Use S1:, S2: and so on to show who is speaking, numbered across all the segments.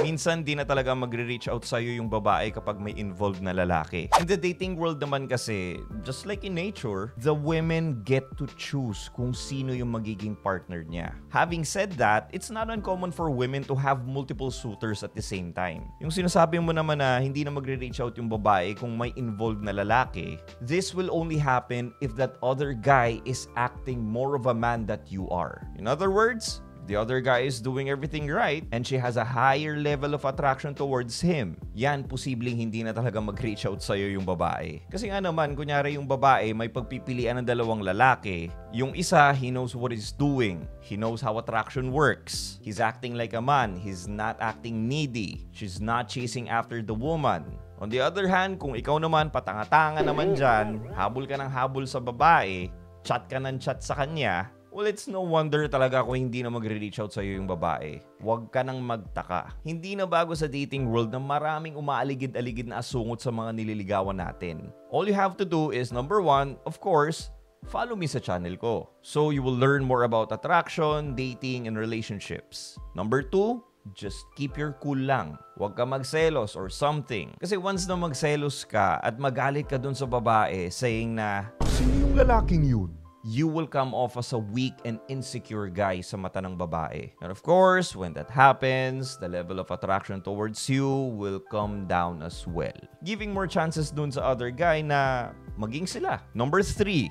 S1: Minsan di na talaga magre-reach out sa'yo yung babae kapag may involved na lalaki. In the dating world naman kasi, just like in nature, the women get to choose kung sino yung magiging partner niya. Having said that, it's not uncommon for women to have multiple suitors at the same time. Yung sinasabi mo naman na hindi na magre-reach out yung babae kung may involved na lalaki, this will only happen if that other guy is acting more of a man that you are. In other words, the other guy is doing everything right and she has a higher level of attraction towards him, yan, posibleng hindi na talaga mag-reach out sa'yo yung babae. Kasi nga naman, kunyari yung babae may pagpipilian ng dalawang lalaki. Yung isa, he knows what he's doing. He knows how attraction works. He's acting like a man. He's not acting needy. She's not chasing after the woman. On the other hand, kung ikaw naman, patanga-tanga naman dyan, habol ka ng habol sa babae, chat ka ng chat sa kanya, well, it's no wonder talaga kung hindi na magre-reach out sa'yo yung babae. Huwag ka nang magtaka. Hindi na bago sa dating world na maraming umaaligid-aligid na asungot sa mga nililigawan natin. All you have to do is, number 1, of course, follow me sa channel ko. So you will learn more about attraction, dating, and relationships. Number 2, just keep your cool lang. Huwag ka magselos or something. Kasi once na magselos ka at magalit ka dun sa babae saying na, sino yung lalaking yun? You will come off as a weak and insecure guy sa mata ng babae. And of course, when that happens, the level of attraction towards you will come down as well. Giving more chances dun sa other guy na maging sila. Number 3,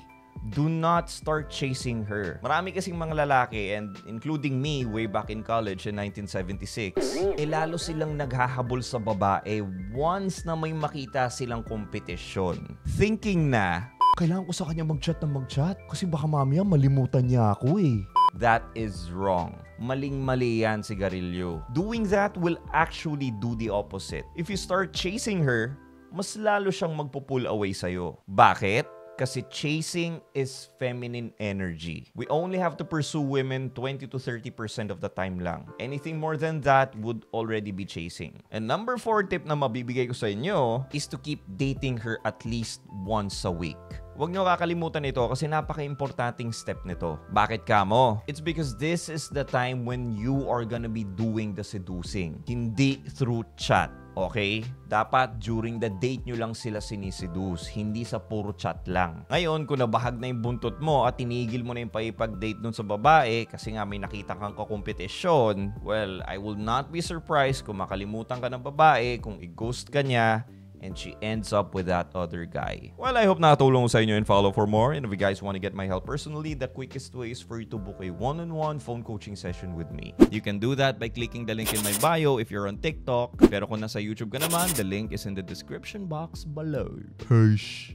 S1: do not start chasing her. Marami kasing mga lalaki, and including me way back in college in 1976, lalo silang naghahabol sa babae once na may makita silang kompetisyon. Thinking na, kailangan ko sa kanya mag-chat ng mag-chat kasi baka mamaya malimutan niya ako eh. That is wrong. Maling-mali yan, sigarilyo. Doing that will actually do the opposite. If you start chasing her, mas lalo siyang magpo-pull away sa'yo. Bakit? Kasi chasing is feminine energy. We only have to pursue women 20 to 30% of the time lang. Anything more than that would already be chasing. And number 4 tip na mabibigay ko sa inyo is to keep dating her at least once a week. Huwag nyo kakalimutan ito kasi napaka-importanting step nito. Bakit kamo? It's because this is the time when you are gonna be doing the seducing. Hindi through chat. Okay? Dapat during the date nyo lang sila siniseduce, hindi sa puro chat lang. Ngayon, kung nabahag na yung buntot mo at tinigil mo na yung paipag-date dun sa babae kasi nga may nakita kang kakompetisyon, well, I will not be surprised kung makalimutan ka ng babae, kung i-ghost ka niya, and she ends up with that other guy. Well, I hope nakatulong sa inyo and follow for more. And if you guys want to get my help personally, the quickest way is for you to book a one-on-one phone coaching session with me. You can do that by clicking the link in my bio if you're on TikTok. Pero kung nasa YouTube ka naman, the link is in the description box below. Hush!